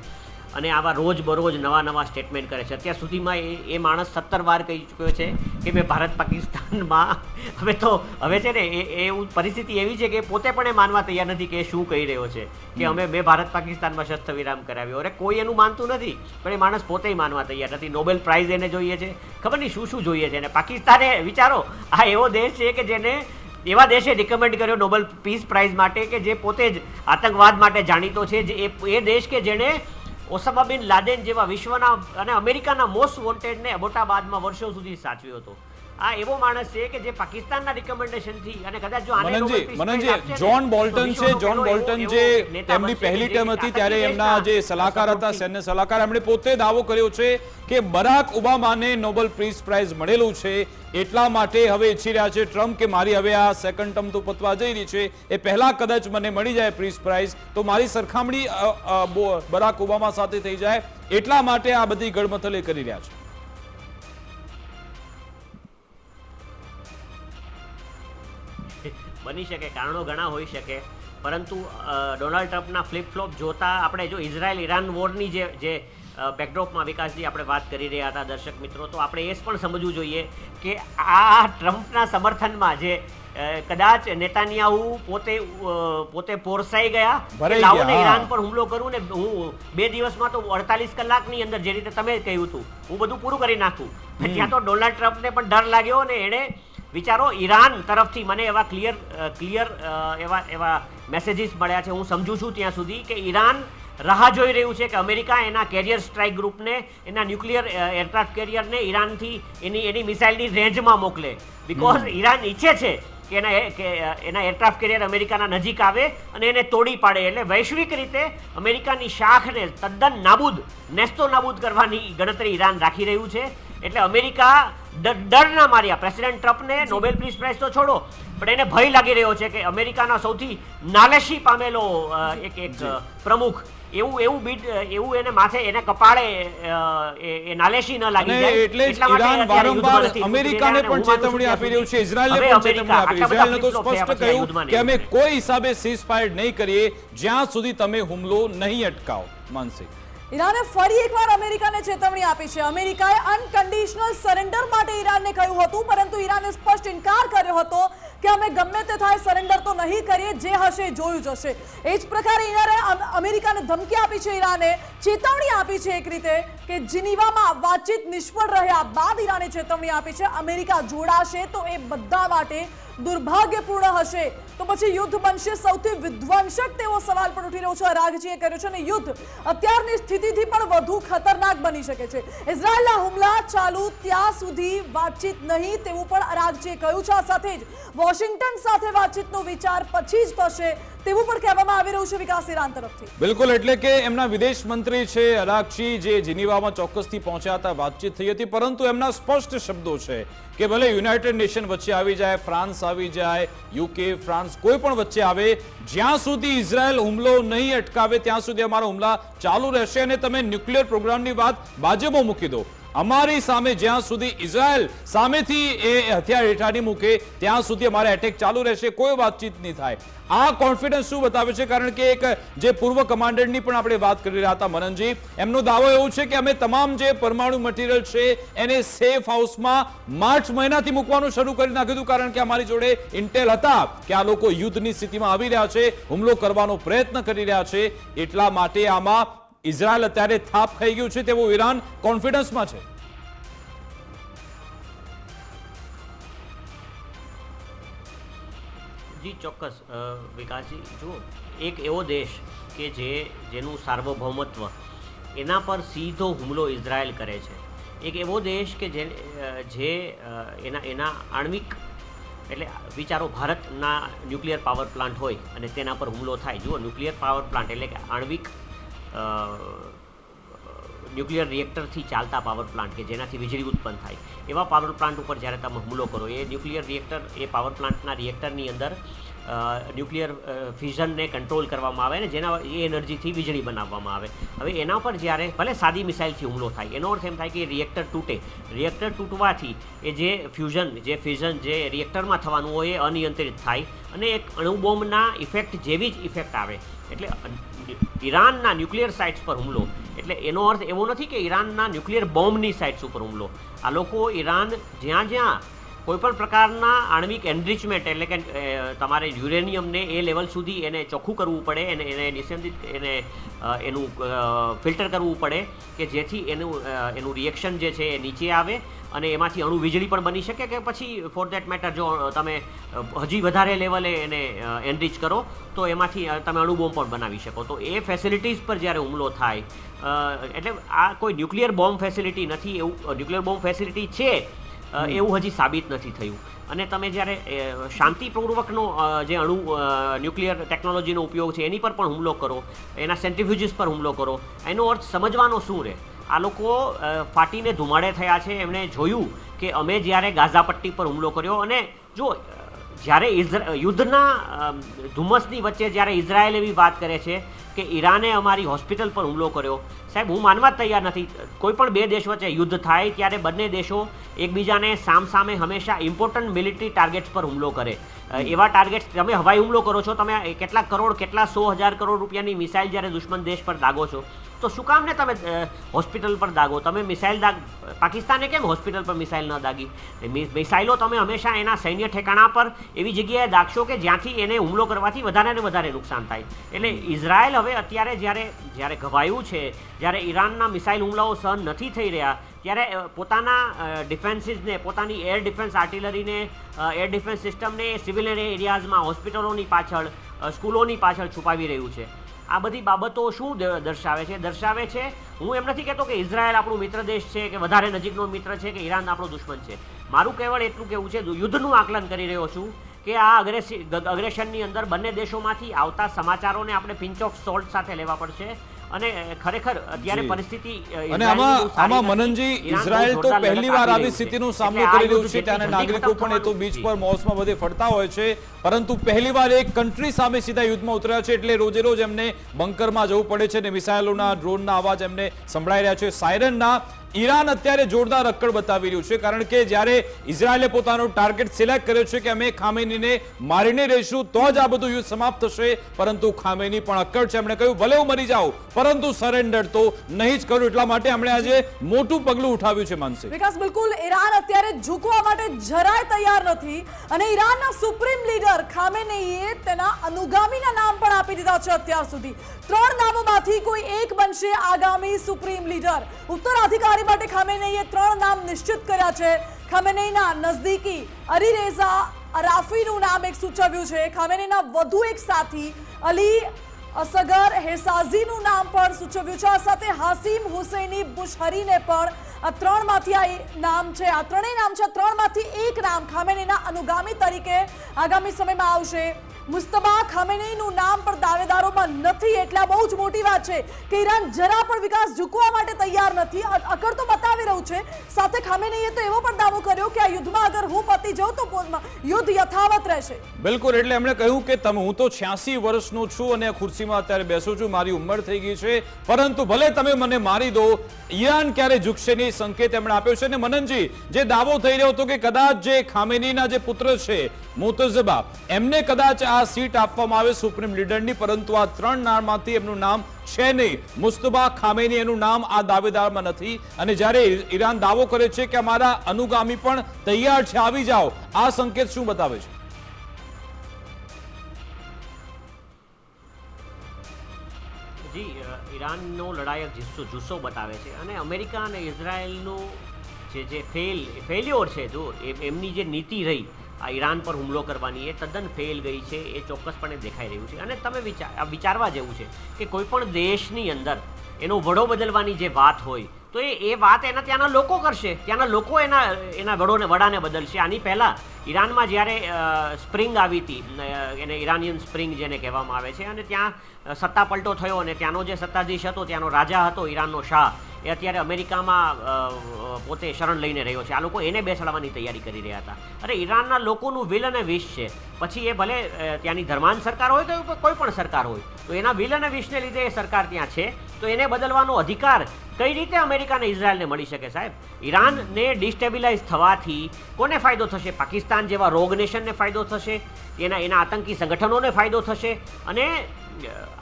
અને આવા રોજ બરોજ નવા સ્ટેટમેન્ટ કરે છે. અત્યાર સુધીમાં એ માણસ 17 વાર કહી ચૂક્યો છે કે મેં ભારત પાકિસ્તાનમાં, હવે છે ને એવું પરિસ્થિતિ એવી છે કે પોતે પણ એ માનવા તૈયાર નથી કે શું કહી રહ્યો છે કે મેં ભારત પાકિસ્તાનમાં શસ્ત્ર વિરામ કરાવ્યો. અરે કોઈ એનું માનતું નથી, પણ એ માણસ પોતે માનવા તૈયાર નથી. નોબેલ પ્રાઇઝ એને જોઈએ છે, ખબર નહીં શું જોઈએ છે. અને પાકિસ્તાને, વિચારો, આ એવો દેશ છે કે જેને એવા દેશે રિકમેન્ડ કર્યો નોબેલ પીસ પ્રાઇઝ માટે કે જે પોતે જ આતંકવાદ માટે જાણીતો છે. એ દેશ કે જેણે ઓસામા બિન લાદેન જેવા વિશ્વના અને અમેરિકાના મોસ્ટ વોન્ટેડને અબોટાબાદમાં વર્ષો સુધી સાચવ્યો હતો. આ એવો માણસ છે કે જે પાકિસ્તાનના રિકમેન્ડેશનથી, અને કદાચ જો મનનજી, જોન બોલ્ટન છે, જોન બોલ્ટન જે તેમની પહેલી ટર્મ હતી ત્યારે એમના જે સલાહકાર હતા, સૈન્ય સલાહકાર, એમણે પોતે દાવો કર્યો છે કે બરાક ઓબામાને નોબેલ પીસ પ્રાઇઝ મળેલું છે. એટલા માટે હવે ઈચ્છી રહ્યા છે ટ્રમ્પ કે મારી હવે આ સેકન્ડ ટર્મ તો પતવા જઈ રહી છે, એ પહેલા કદાચ મને મળી જાય પીસ પ્રાઇઝ તો મારી સરખામણી બરાક ઓબામા સાથે થઈ જાય. એટલા માટે આ બધી ગડમથલ કરી રહ્યા છે. બની શકે, કારણો ઘણા હોઈ શકે, પરંતુ ડોનાલ્ડ ટ્રમ્પના ફ્લિપ ફ્લોપ જોતા આપણે જો ઇઝરાયલ ઈરાન વોરની જે બેકડ્રોપમાં વિકાસજી આપણે વાત કરી રહ્યા હતા દર્શક મિત્રો, તો આપણે એ પણ સમજવું જોઈએ કે આ ટ્રમ્પના સમર્થનમાં જે કદાચ નેતાન્યાહુ પોતે પોરસાઈ ગયા કે લાવો ને ઈરાન પર હુમલો કરું ને હું 2 દિવસમાં તો 48 કલાકની અંદર, જે રીતે તમે કહ્યું હતું, હું બધું પૂરું કરી નાખું. ત્યાં તો ડોનાલ્ડ ટ્રમ્પને પણ ડર લાગ્યો ને એણે વિચારો ઈરાન તરફથી મને એવા ક્લિયર એવા મેસેજીસ મળ્યા છે, હું સમજુ છું ત્યાં સુધી, કે ઈરાન રાહ જોઈ રહ્યું છે કે અમેરિકા એના કેરિયર સ્ટ્રાઇક ગ્રુપને, એના ન્યુક્લિયર એરક્રાફ્ટ કેરિયરને ઈરાનથી એની મિસાઇલની રેન્જમાં મોકલે. બીકોઝ ઈરાન ઈચ્છે છે કે એના એરક્રાફ્ટ કેરિયર અમેરિકાના નજીક આવે અને એને તોડી પાડે. એટલે વૈશ્વિક રીતે અમેરિકાની શાખને તદ્દન નેસ્તો નાબૂદ કરવાની ગણતરી ઈરાન રાખી રહ્યું છે. એટલે અમેરિકા ડરના માર્યા પ્રેસિડેન્ટ ટ્રમ્પને નોબેલ પીસ પ્રાઇઝ તો છોડો, પણ એને ભય લાગી રહ્યો છે કે અમેરિકાના સૌથી નાલેશી પામેલો એક પ્રમુખ એવું એને માથે એને કપાળે એ નાલેશી ન લાગી જાય. એટલે જ ઈરાન વારંવાર અમેરિકાને પણ ચેતવણી આપી રહ્યું છે, ઇઝરાયલને પણ ચેતવણી આપી રહ્યું છે. ઇઝરાયલને તો સ્પષ્ટ કહ્યું કે અમે કોઈ હિસાબે સીઝફાયર નહીં કરીએ જ્યાં સુધી તમે હુમલો નહીં અટકાવો. માનસી, ઈરાને ફરી એકવાર અમેરિકાને ચેતવણી આપી છે. અમેરિકાએ અનકન્ડિશનલ સરેન્ડર માટે ઈરાનને કહ્યું હતું, પરંતુ ઈરાને સ્પષ્ટ ઇનકાર કર્યો હતો કે અમે ગમે તે થાય સરેન્ડર તો નહીં કરીએ, જે હશે જોયું જશે. એ જ પ્રકારે ઈરાને અમેરિકાને ધમકી આપી છે, ઈરાને ચેતવણી આપી છે એક રીતે કે જીનીવામાં વાતચીત નિષ્ફળ રહ્યા બાદ ઈરાને ચેતવણી આપી છે અમેરિકા જોડાશે તો એ બધા માટે દુર્ભાગ્યપૂર્ણ હશે, તો પછી યુદ્ધ બનશે સૌથી વિધ્વંસક તેવો સવાલ પણ ઉઠી રહ્યો છે. અરાગજીએ કર્યો છે અને યુદ્ધ અત્યારની સ્થિતિથી પણ વધુ ખતરનાક બની શકે છે. ઇઝરાયલના હુમલા ચાલુ ત્યાં સુધી વાતચીત નહીં તેવું પણ અરાગજીએ કહ્યું છે. આ સાથે જ વોશિંગ્ટન સાથે વાતચીતનો વિચાર પછી જ થશે તેવું પણ કહેવામાં આવી રહ્યું છે વિકાસ ઈરાન તરફથી. બિલકુલ, એટલે કે એમના વિદેશ મંત્રી છે અરાગચી, જે જીનીવામાં ચોક્કસથી પહોંચ્યા હતા, વાતચીત થઈ હતી, પરંતુ એમના સ્પષ્ટ શબ્દો છે કે ભલે યુનાઇટેડ નેશન વચ્ચે આવી જાય, ફ્રાન્સ આવી જાય, યુકે, ફ્રાન્સ કોઈ પણ વચ્ચે આવે, જ્યાં સુધી ઇઝરાયલ હુમલો નહીં અટકાવે ત્યાં સુધી અમારા હુમલા ચાલુ રહેશે. અને તમે ન્યુક્લિયર પ્રોગ્રામની વાત બાજુમાં મૂકી દો, અમારી સામે જ્યાં સુધી ઇઝરાયલ સામેથી એ હથિયાર હેઠા નહીં મૂકે ત્યાં સુધી અમારા એટેક ચાલુ રહેશે, કોઈ વાતચીત નહીં થાય. આ કોન્ફિડન્સ શું બતાવે છે? કારણ કે એક જે પૂર્વ કમાન્ડરની પણ આપણે વાત કરી રહ્યા હતા મનનજી, એમનો દાવો એવો છે કે અમે તમામ જે પરમાણુ મટીરિયલ છે એને સેફ હાઉસમાં માર્ચ મહિનાથી મૂકવાનું શરૂ કરી નાખ્યું હતું, કારણ કે અમારી જોડે ઇન્ટેલ હતા કે આ લોકો યુદ્ધની સ્થિતિમાં આવી રહ્યા છે, હુમલો કરવાનો પ્રયત્ન કરી રહ્યા છે, એટલા માટે આમાં ઇઝરાયલ અત્યારે થાપ ખાઈ ગયું છે તેવું ઈરાન કોન્ફિડન્સમાં છે. જી ચોક્કસ વિકાસજી, જુઓ, એક એવો દેશ કે જેનું સાર્વભૌમત્વ એના પર સીધો હુમલો ઇઝરાયલ કરે છે, એક એવો દેશ કે જે એના આણ્વિક, એટલે વિચારો ભારતના ન્યુક્લિયર પાવર પ્લાન્ટ હોય અને તેના પર હુમલો થાય. જુઓ, ન્યુક્લિયર પાવર પ્લાન્ટ એટલે કે આણ્વિક ન્યુક્લિયર રિએક્ટરથી ચાલતા પાવર પ્લાન્ટ કે જેનાથી વીજળી ઉત્પન્ન થાય, એવા પાવર પ્લાન્ટ ઉપર જ્યારે તમે હુમલો કરો, એ ન્યુક્લિયર રિએક્ટર, એ પાવર પ્લાન્ટના રિએક્ટરની અંદર ન્યુક્લિયર ફ્યુઝનને કંટ્રોલ કરવામાં આવે ને જેના એ એનર્જીથી વીજળી બનાવવામાં આવે. હવે એના પર જ્યારે ભલે સાદી મિસાઇલથી હુમલો થાય, એનો અર્થ એમ થાય કે રિએક્ટર તૂટે. રિએક્ટર તૂટવાથી એ જે ફ્યુઝન જે રિએક્ટરમાં થવાનું હોય એ અનિયંત્રિત થાય અને એક અણુબોમ્બના ઇફેક્ટ જેવી જ ઇફેક્ટ આવે. એટલે ઈરાનના ન્યુક્લિયર સાઇટ્સ પર હુમલો એટલે એનો અર્થ એવો નથી કે ઈરાનના ન્યુક્લિયર બોમ્બની સાઇટ્સ ઉપર હુમલો. આ લોકો ઈરાન જ્યાં કોઈપણ પ્રકારના આણ્વિક એનરિચમેન્ટ એટલે કે તમારે યુરેનિયમને એ લેવલ સુધી એને ચોખ્ખું કરવું પડે, એને નિસંદિત એનું ફિલ્ટર કરવું પડે કે જેથી એનું રિએક્શન જે છે એ નીચે આવે અને એમાંથી અણુ વીજળી પણ બની શકે, કે પછી ફોર ધેટ મેટર જો તમે હજી વધારે લેવલે એને એનરિચ કરો તો એમાંથી તમે અણુબોમ્બ પણ બનાવી શકો. તો એ ફેસિલિટીઝ પર જ્યારે હુમલો થાય, એટલે આ કોઈ ન્યુક્લિયર બોમ્બ ફેસિલિટી નથી, એવું ન્યુક્લિયર બોમ્બ ફેસિલિટી છે એવું હજી સાબિત નથી થયું. અને તમે જ્યારે શાંતિપૂર્વકનો જે ન્યુક્લિયર ટેકનોલોજીનો ઉપયોગ છે એની પર પણ હુમલો કરો, એના સેન્ટ્રીફ્યુજીસ પર હુમલો કરો, એનો અર્થ સમજવાનો શું રહે? આ લોકો ફાટીને ધુમાડે થયા છે. એમણે જોયું કે અમે જ્યારે ગાઝા પટ્ટી પર હુમલો કર્યો અને જો જ્યારે યુદ્ધના ધુમ્મસની વચ્ચે જ્યારે ઇઝરાયલ એવી વાત કરે છે કે ઈરાને અમારી હોસ્પિટલ પર હુમલો કર્યો, સાહેબ હું માનવા જ તૈયાર નથી. કોઈ પણ બે દેશ વચ્ચે યુદ્ધ થાય ત્યારે બંને દેશો એકબીજાને સામસામે હંમેશા ઇમ્પોર્ટન્ટ મિલિટરી ટાર્ગેટ્સ પર હુમલો કરે. એવા ટાર્ગેટ્સ, તમે હવાઈ હુમલો કરો છો, તમે કેટલા 100,000 કરોડ રૂપિયાની મિસાઇલ જ્યારે દુશ્મન દેશ પર દાગો છો, તો શું કામ ને તમે હોસ્પિટલ પર દાગો? તમે મિસાઇલ પાકિસ્તાને કેમ હોસ્પિટલ પર મિસાઇલ ન દાગી? મિસાઇલો તમે હંમેશા એના સૈન્ય ઠેકાણા પર એવી જગ્યાએ દાગશો કે જ્યાંથી એને હુમલો કરવાથી વધારે ને વધારે નુકસાન થાય. એટલે ઇઝરાયલ હવે અત્યારે જ્યારે ઘવાયું છે, જ્યારે ઈરાનના મિસાઇલ હુમલાઓ સહન નથી થઈ રહ્યા, ત્યારે પોતાના ડિફેન્સીસને, પોતાની એર ડિફેન્સ આર્ટિલરીને, એર ડિફેન્સ સિસ્ટમને સિવિલિયન એરિયાઝમાં, હોસ્પિટલોની પાછળ, સ્કૂલોની પાછળ છુપાવી રહ્યું છે. આ બધી બાબતો શું દર્શાવે છે? હું એમ નથી કહેતો કે ઇઝરાયલ આપણું મિત્ર દેશ છે, કે વધારે નજીકનો મિત્ર છે, કે ઈરાન આપણો દુશ્મન છે. મારું કેવળ એટલું કહેવું છે, યુદ્ધનું આકલન કરી રહ્યો છું કે આ અગ્રેશનની અંદર બંને દેશોમાંથી આવતા સમાચારોને આપણે પિંચ ઓફ સોલ્ટ સાથે લેવા પડશે. અને ખરેખર અત્યારે પરિસ્થિતિ અને આમાં મનનજી, ઇઝરાયલ તો પહેલીવાર આવી સ્થિતિનો સામનો કરી રહ્યું છે. ત્યાંના નાગરિકો પણ એ તો બીચ પર મોસમાં બધે ફરતા હોય છે, પરંતુ પહેલીવાર એક કન્ટ્રી સામે સીધા યુદ્ધમાં ઉતર્યા છે. એટલે રોજે રોજ એમને બંકરમાં જવું પડે છે, અને મિસાઇલોના, ડ્રોનના અવાજ એમને સંભળાઈ રહ્યા છે, સાયરનના. ઈરાન અત્યારે જોરદાર અક્કડ બતાવી રહ્યું છે, કારણ કે જ્યારે ઇઝરાયલે પોતાનો ટાર્ગેટ સિલેક્ટ કર્યો છે કે અમે ખામેનીને મારીને રહીશું તો જ આ બધું યુદ્ધ સમાપ્ત થશે, પરંતુ ખામેની પણ અક્કડ છે. એમણે કહ્યું ભલે હું મરી જાઉં, પરંતુ સરેન્ડર તો નહીં જ કરું. એટલા માટે એમણે આજે મોટું પગલું ઉઠાવ્યું છે. માનસી, વિકાસ, બિલકુલ ઈરાન અત્યારે ઝૂકવા માટે જરાય તૈયાર નથી, અને ઈરાનના સુપ્રીમ લીડર ખામેનેઈએ તેના અનુગામીના નામ પણ આપી દીધા છે. અત્યાર સુધી 3 નામોમાંથી કોઈ એક બનશે આગામી સુપ્રીમ લીડર. ઉત્તરાધિકારી માટે ખામેનેઈએ 3 નામ નિશ્ચિત કર્યા છે. ખામેનેઈના નજદીકી અલીરેઝા અરાફીનું નામ એક સૂચવ્યું છે. ખામેનેઈના વધુ એક સાથી અલી અસગર હેસાઝીનું નામ પણ સૂચવ્યું છે. આ સાથે હાસિમ હુસૈની બુશહરીને પણ આ 3માંથી આ નામ છે. આ 3 નામ છે. 3માંથી એક નામ ખામેનેઈના અનુગામી તરીકે આગામી સમયમાં આવશે. મુસ્તબા ખામેનેઈનું નામ પણ દાવેદારોમાં નથી, એટલે આ બહુ જ મોટી વાત છે કે ઈરાન જરા પણ વિકાસ ઝૂકવા માટે તૈયાર નથી. અકડ તો બતાવી રહ્યું છે. સાથે ખામેનેઈએ તો એવો પણ દાવો કર્યો કે આ યુદ્ધમાં અગર હું પતી જાઉં તો યુદ્ધ યથાવત રહેશે. બિલકુલ. એટલે એમણે કહ્યું કે હું તો 86 વર્ષનો છું અને ખુરશીમાં અત્યારે બેસું છું, મારી ઉંમર થઈ ગઈ છે, પરંતુ ભલે તમે મને મારી દો, ઈરાન ક્યારે ઝૂકશે નહીં, સંકેત એમણે આપ્યો છે. અને મનનજી, જે દાવો થઈ રહ્યો હતો કે કદાચ જે ખામેનીના જે પુત્ર છે મુર્તઝા, એમને કદાચ આ સીટ આપવામાં આવે સુપ્રીમ લીડરની, પરંતુ આ 3 નામમાંથી એમનું નામ છે નહીં. મુસ્તબા ખામેની એનું નામ આ દાવેદારમાં નથી. અને જ્યારે ઈરાન દાવો કરે છે કે અમારા અનુગામી પણ તૈયાર છે, આવી જાઓ, આ સંકેત શું બતાવે છે? જી, ઈરાનનો લડાયક જુસ્સો બતાવે છે. અને અમેરિકા અને ઇઝરાયલનું જે ફેલ્યોર છે, જો એમની જે નીતિ રહી આ ઈરાન પર હુમલો કરવાની, એ તદ્દન ફેલ ગઈ છે. એ ચોક્કસપણે દેખાઈ રહ્યું છે. અને તમે વિચારવા જેવું છે કે કોઈ પણ દેશની અંદર એનો વડો બદલવાની જે વાત હોય, તો એ વાત એના ત્યાંના લોકો કરશે. ત્યાંના લોકો એના વડાને બદલશે. આની પહેલાં ઈરાનમાં જ્યારે સ્પ્રિંગ આવી હતી, એને ઈરાનિયન સ્પ્રિંગ જેને કહેવામાં આવે છે, અને ત્યાં સત્તા પલટો થયો, અને ત્યાંનો જે સત્તાધીશ હતો, ત્યાંનો રાજા હતો ઈરાનનો શાહ, એ અત્યારે અમેરિકામાં પોતે શરણ લઈને રહ્યો છે. આ લોકો એને બેસાડવાની તૈયારી કરી રહ્યા હતા. અરે, ઈરાનના લોકોનું વિલ અને વિશ છે. પછી એ ભલે ત્યાંની ધર્માંધ સરકાર હોય કે કોઈ પણ સરકાર હોય, તો એના વિલ અને વિશને લીધે એ સરકાર ત્યાં છે, તો એને બદલવાનો અધિકાર કઈ રીતે અમેરિકા અને ઇઝરાયલને મળી શકે? સાહેબ, ઈરાનને ડિસ્ટેબિલાઇઝ થવાથી કોને ફાયદો થશે? પાકિસ્તાન જેવા રોગ નેશનને ફાયદો થશે, એના આતંકી સંગઠનોને ફાયદો થશે, અને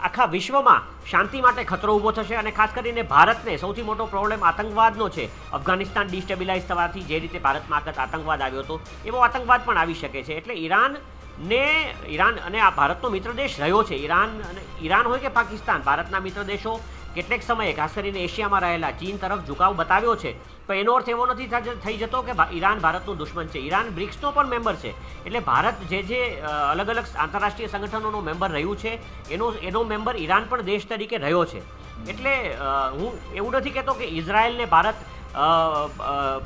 આખા વિશ્વમાં શાંતિ માટે ખતરો ઊભો થશે. અને ખાસ કરીને ભારતને સૌથી મોટો પ્રોબ્લેમ આતંકવાદનો છે. અફઘાનિસ્તાન ડિસ્ટેબિલાઇઝ થવાથી જે રીતે ભારતમાં આતંકવાદ આવ્યો હતો, એવો આતંકવાદ પણ આવી શકે છે. એટલે ઈરાન અને આ ભારતનો મિત્ર દેશ રહ્યો છે. ઈરાન હોય કે પાકિસ્તાન, ભારતના મિત્ર દેશો કેટલેક સમયે ખાસ કરીને એશિયામાં રહેલા ચીન તરફ ઝુકાવ બતાવ્યો છે. પણ એનો અર્થ એવો નથી થઈ જતો કે ઈરાન ભારતનું દુશ્મન છે. ઈરાન બ્રિક્સનો પણ મેમ્બર છે. એટલે ભારત જે અલગ અલગ આંતરરાષ્ટ્રીય સંગઠનોનો મેમ્બર રહ્યું છે, એનો મેમ્બર ઈરાન પણ દેશ તરીકે રહ્યો છે. એટલે હું એવું નથી કહેતો કે ઇઝરાયલને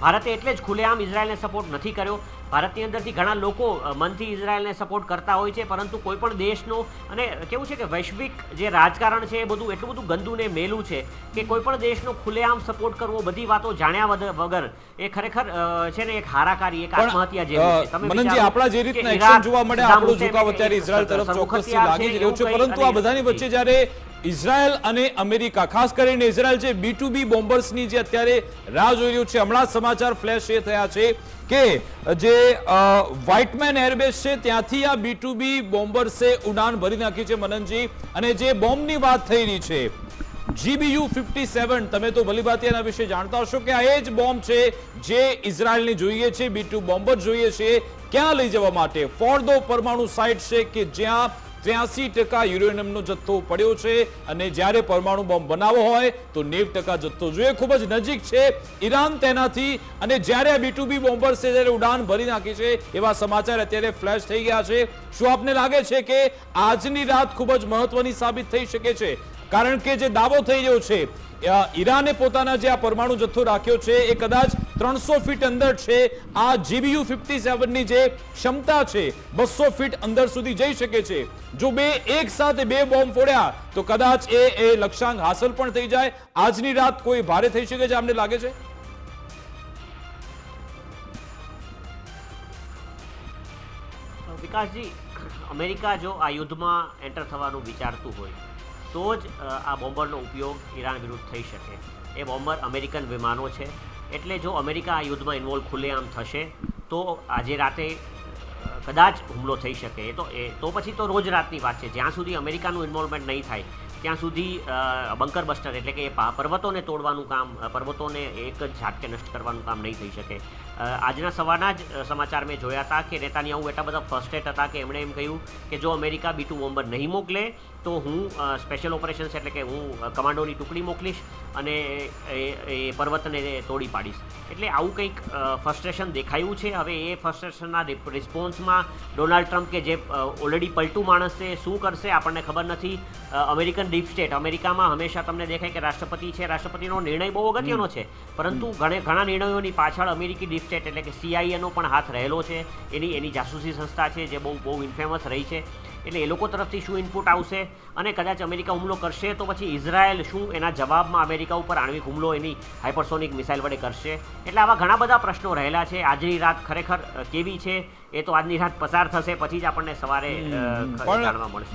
ભારતે એટલે જ ખુલ્લેઆમ ઇઝરાયલને સપોર્ટ નથી કર્યો. ભારતની અંદરથી ઘણા લોકો મનથી ઇઝરાયલને સપોર્ટ કરતા હોય છે, પરંતુ કોઈ પણ દેશનો, અને કેવું છે કે વૈશ્વિક જે રાજકારણ છે એ બધું એટલું બધું ગંદુ ને મેલું છે કે કોઈ પણ દેશનો ખુલ્લેઆમ સપોર્ટ કરવો, બધી વાતો જાણ્યા વગર, એ ખરેખર છે ને એક હારાકારી, એક આત્મહત્યા જેવું છે. તમે મનનજી, આપણા જે રીતના એક્શન જોવા મળે, આપણો ઝુકાવ અત્યારે ઇઝરાયલ તરફ ચોક્કસથી લાગી જ રહ્યો છે, પરંતુ આ બધાની વચ્ચે જ્યારે ઇઝરાયલ અને અમેરિકા, ખાસ કરીને ઇઝરાયલ જે B2B બોમ્બર્સની જે અત્યારે રાહ જોઈ રહ્યું છે, હમણાં સમાચાર ફ્લેશ એ થયા છે કે જે વ્હાઇટમેન એરબેઝ છે ત્યાંથી આ B2B બોમ્બર્સે ઉડાન ભરી નાખી છે. મનનજી, અને જે બોમ્બની વાત થઈ રહી છે, GBU-57, તમે તો ભલીભાંતિ એના વિશે જાણતા હશો કે આ એ જ બોમ્બ છે જે ઇઝરાયલને જોઈએ છે, B-2 બોમ્બર જોઈએ છે. ક્યાં લઈ જવા માટે? ફોર્દો પરમાણુ સાઇટ છે કે જ્યાં 83% યુરેનિયમનો જથ્થો પડ્યો છે, અને જ્યારે પરમાણુ બોમ્બ બનાવવો હોય તો 90% જથ્થો જોઈએ. ખૂબ જ નજીક છે ઈરાન તેનાથી, અને જ્યારે આ B-2B બોમ્બર્સ છે જ્યારે ઉડાન ભરી નાખી છે એવા સમાચાર અત્યારે ફ્લેશ થઈ ગયા છે. શું આપને લાગે છે કે આજની રાત ખૂબ જ મહત્વની સાબિત થઈ શકે છે? કારણ કે જે દાવો થઈ રહ્યો છે ઈરાને પોતાના જે આ પરમાણુ જથ્થો રાખ્યો છે એ કદાચ 300 ફીટ અંદર છે. આ GBU-57 ની જે ક્ષમતા છે 200 ફીટ અંદર સુધી જઈ શકે છે. જો એક સાથે બે બોમ્બ ફોડ્યા તો કદાચ એ લક્ષ્યાંક હાંસલ પણ થઈ જાય. આજની રાત કોઈ ભારે થઈ શકે છે અમને લાગે છે? વિકાસજી, અમેરિકા જો આ યુદ્ધમાં એન્ટર થવાનું વિચારતું હોય તો જ આ બોમ્બરનો ઉપયોગ ઈરાન વિરુદ્ધ થઈ શકે. એ બોમ્બર અમેરિકન વિમાનો છે, એટલે જો અમેરિકા આ યુદ્ધમાં ઇન્વોલ્વ ખુલ્લેઆમ થશે તો આજે રાતે કદાચ હુમલો થઈ શકે. તો પછી તો રોજ રાતની વાત છે. જ્યાં સુધી અમેરિકાનું ઇન્વોલ્વમેન્ટ નહીં થાય ત્યાં સુધી બંકર બસ્ટર એટલે કે પર્વતોને તોડવાનું કામ, પર્વતોને એક જ ઝાટકે નષ્ટ કરવાનું કામ નહીં થઈ શકે. આજના સવારના જ સમાચાર મેં જોયા હતા કે નેતાન્યાહુ એટલા બધા ફ્રસ્ટ્રેટ હતા કે એમણે એમ કહ્યું કે જો અમેરિકા B-2 બોમ્બર નહીં મોકલે તો હું સ્પેશિયલ ઓપરેશન્સ એટલે કે હું કમાન્ડોની ટુકડી મોકલીશ અને એ પર્વતને તોડી પાડીશ. એટલે આવું કંઈક ફ્રસ્ટ્રેશન દેખાયું છે. હવે એ ફ્રસ્ટ્રેશનના રિસ્પોન્સમાં ડોનાલ્ડ ટ્રમ્પ કે જે ઓલરેડી પલટું માણસ છે શું કરશે આપણને ખબર નથી. અમેરિકન ડીપ સ્ટેટ, અમેરિકામાં હંમેશા તમને દેખાય કે રાષ્ટ્રપતિ છે, રાષ્ટ્રપતિનો નિર્ણય બહુ અગત્યનો છે, પરંતુ ઘણા નિર્ણયોની પાછળ અમેરિકી ડીપ સ્ટેટ એટલે કે CIAનો પણ હાથ રહેલો છે. એની જાસૂસી સંસ્થા છે જે બહુ ઇન્ફેમસ રહી છે. એટલે એ લોકો તરફથી શું ઇનપુટ આવશે, અને કદાચ અમેરિકા હુમલો કરશે તો પછી ઇઝરાયલ શું એના જવાબમાં અમેરિકા ઉપર આણ્વિક હુમલો એની હાઇપરસોનિક મિસાઇલ વડે કરશે. એટલે આવા ઘણા બધા પ્રશ્નો રહેલા છે. આજની રાત ખરેખર કેવી છે એ તો આજની રાત પસાર થશે પછી જ આપણને સવારે જાણવા મળશે.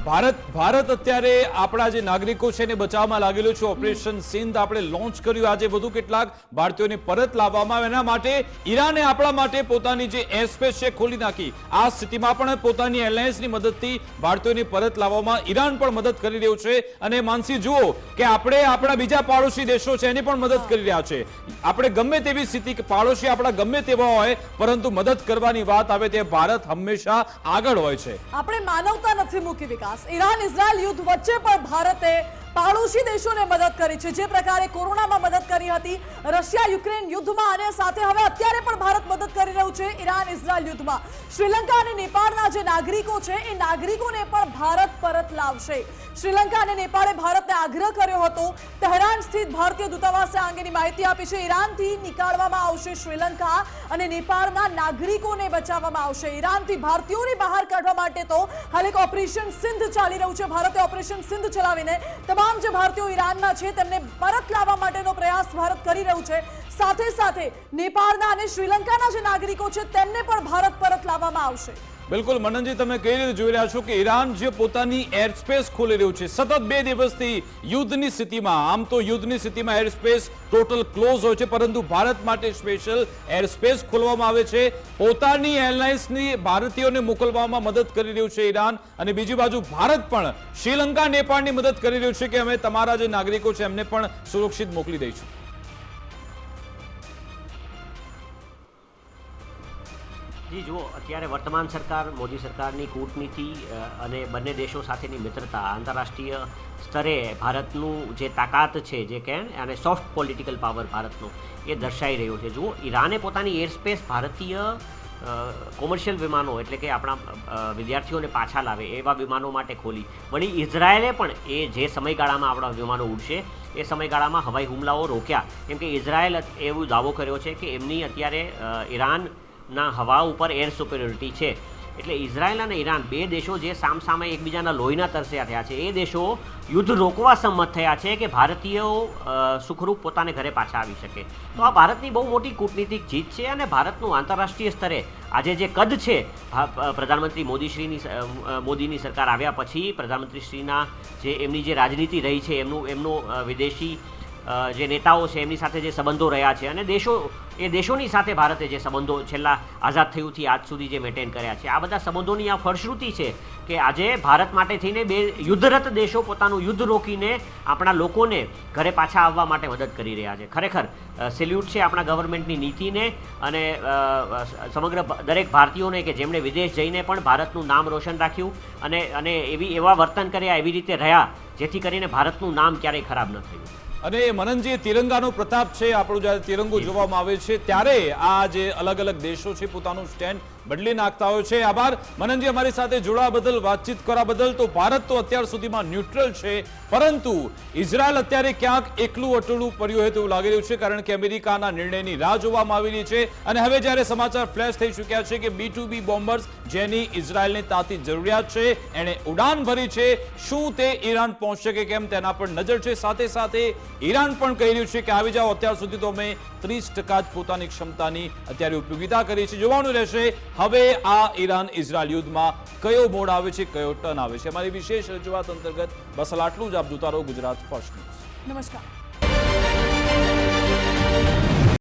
ભારત અત્યારે આપણા જે નાગરિકો છે એને બચાવમાં લાગેલું છે. ઓપરેશન સિંધ આપણે લોન્ચ કર્યું. આજે વધુ કેટલાક ભારતીયોને પરત લાવવામાં આવે. એના માટે ઈરાને આપણા માટે પોતાની જે એર સ્પેસ છે ખોલી નાખી. આ સ્થિતિમાં પણ પોતાની એરલાઇન્સની મદદથી ભારતીયોને પરત લાવવામાં ઈરાન પણ મદદ કરી રહ્યું છે. અને માનસી જુઓ કે આપણે આપણા બીજા પાડોશી દેશો છે એની પણ મદદ કરી રહ્યા છે. આપણે ગમે તેવી સ્થિતિ, પાડોશી આપણા ગમે તેવા હોય, પરંતુ મદદ કરવાની વાત આવે તે ભારત હંમેશા આગળ હોય છે. આપણે માનવતા નથી મૂકી વિકાસ. ઈરાન ઇઝરાયલ યુદ્ધ વચ્ચે પણ ભારતે પાડોશી દેશોને મદદ કરી છે. જે પ્રકારે કોરોનામાં મદદ કરી હતી, રશિયા યુક્રેન યુદ્ધમાં, અને સાથે હવે અત્યારે પણ ભારત મદદ કરી રહ્યું છે ઈરાન ઇઝરાયલ યુદ્ધમાં. શ્રીલંકા અને નેપાળના જે નાગરિકો છે એ નાગરિકોને પણ ભારત પરત લાવશે. શ્રીલંકા અને નેપાળે ભારતને આગ્રહ કર્યો હતો. તહેરાન સ્થિત ભારતીય દૂતાવાસે આ અંગેની માહિતી આપી છે. ઈરાનથી નીકાળવામાં આવશે શ્રીલંકા અને નેપાળના નાગરિકોને બચાવવામાં આવશે. ઈરાનથી ભારતીયોને બહાર કાઢવા માટે તો હાલ એક ઓપરેશન સિંધ ચાલી રહ્યું છે. ભારતે ઓપરેશન સિંધ ચલાવીને તમામ જે ભારતીયો ઈરાનમાં છે તેમને પરત લાવવા માટેનો પ્રયાસ ભારત કરી રહ્યું છે. સાથે સાથે નેપાળના અને શ્રીલંકાના જે નાગરિકો છે તેમને પણ ભારત પરત લાવવામાં આવશે. બિલકુલ મનનજી, તમે કઈ રીતે જોઈ રહ્યા છો કે ઈરાન જે પોતાની એર સ્પેસ ખોલી રહ્યું છે સતત 2 દિવસથી યુદ્ધની સ્થિતિમાં. આમ તો યુદ્ધની સ્થિતિમાં એર સ્પેસ ટોટલ ક્લોઝ હોય છે, પરંતુ ભારત માટે સ્પેશિયલ એર સ્પેસ ખોલવામાં આવે છે. પોતાની એરલાઇન્સની ભારતીયોને મોકલવામાં મદદ કરી રહ્યું છે ઈરાન, અને બીજી બાજુ ભારત પણ શ્રીલંકા, નેપાળની મદદ કરી રહ્યું છે કે અમે તમારા જે નાગરિકો છે એમને પણ સુરક્ષિત મોકલી દઈશું. જી જુઓ, અત્યારે વર્તમાન સરકાર, મોદી સરકારની કૂટનીતિ અને બંને દેશો સાથેની મિત્રતા, આંતરરાષ્ટ્રીય સ્તરે ભારતનું જે તાકાત છે, જે કહે અને સોફ્ટ પોલિટિકલ પાવર ભારતનો, એ દર્શાઈ રહ્યો છે. જુઓ, ઈરાને પોતાની એરસ્પેસ ભારતીય કોમર્શિયલ વિમાનો એટલે કે આપણા વિદ્યાર્થીઓને પાછા લાવે એવા વિમાનો માટે ખોલી. વળી ઇઝરાયેલે પણ એ જે સમયગાળામાં આપણા વિમાનો ઉડશે એ સમયગાળામાં હવાઈ હુમલાઓ રોક્યા. કેમ કે ઇઝરાયેલ એવો દાવો કર્યો છે કે એમની અત્યારે ઈરાનના હવા ઉપર એર સુપેરિયોરિટી છે. એટલે ઇઝરાયલ અને ઈરાન, બે દેશો જે સામસામે એકબીજાના લોહીના તરસ્યા થયા છે, એ દેશો યુદ્ધ રોકવા સંમત થયા છે કે ભારતીયો સુખરૂપ પોતાને ઘરે પાછા આવી શકે. તો આ ભારતની બહુ મોટી કૂટનીતિક જીત છે. અને ભારતનું આંતરરાષ્ટ્રીય સ્તરે આજે જે કદ છે, પ્રધાનમંત્રી મોદીની સરકાર આવ્યા પછી પ્રધાનમંત્રીશ્રીના જે એમની જે રાજનીતિ રહી છે, એમનો વિદેશી જે નેતાઓ છે એમની સાથે જે સંબંધો રહ્યા છે અને દેશોની સાથે ભારતે જે સંબંધો છેલ્લા આઝાદ થયુંથી આજ સુધી જે મેન્ટેન કર્યા છે, આ બધા સંબંધોની આ ફળશ્રુતિ છે કે આજે ભારત માટે થઈને બે યુદ્ધરત દેશો પોતાનું યુદ્ધ રોકીને આપણા લોકોને ઘરે પાછા આવવા માટે મદદ કરી રહ્યા છે. ખરેખર સેલ્યુટ છે આપણા ગવર્મેન્ટની નીતિને અને સમગ્ર દરેક ભારતીયોને કે જેમણે વિદેશ જઈને પણ ભારતનું નામ રોશન રાખ્યું અને એવા વર્તન કર્યા, એવી રીતે રહ્યા જેથી કરીને ભારતનું નામ ક્યારેય ખરાબ ન થયું. અને મનનજી, તિરંગાનો પ્રતાપ છે આપણો, જ્યારે તિરંગો જોવામાં આવે છે ત્યારે આ જે અલગ અલગ દેશો છે પોતાનું સ્ટેન્ડ બદલી નાખતા હોય છે. આભાર મનનજી, અમારી સાથે જોડાવા બદલ, વાતચીત કરવા બદલ. તો ભારત તો અત્યાર સુધીમાં ન્યુટ્રલ છે, પરંતુ ઇઝરાયલ અત્યારે ક્યાંક એકલું અટલું પડ્યું હોય તેવું લાગી રહ્યું છે, કારણ કે અમેરિકાના નિર્ણયની રાહ જોવામાં આવેલી છે. અને હવે જ્યારે સમાચાર ફ્લેશ થઈ ચૂક્યા છે કે B-2B બોમ્બર્સ જેની ઇઝરાયલને તાતી જરૂરિયાત છે એણે ઉડાન ભરી છે, શું તે ઈરાન પહોંચશે કે કેમ તેના પર નજર છે. સાથે સાથે ઈરાન પણ કહી રહ્યું છે કે આવી જાઓ, અત્યાર સુધી તો અમે 30% જ પોતાની ક્ષમતાની અત્યારે ઉપયોગિતા કરી છે. જોવાનું રહેશે હવે આ ઈરાન ઇઝરાયલ યુદ્ધમાં કયો મોડ આવે છે, કયો ટર્ન આવે છે. અમારી વિશેષ રજૂઆત અંતર્ગત બસ આટલું જ. આપ જોતા રહો ગુજરાત ફર્સ્ટ ન્યૂઝ. નમસ્કાર.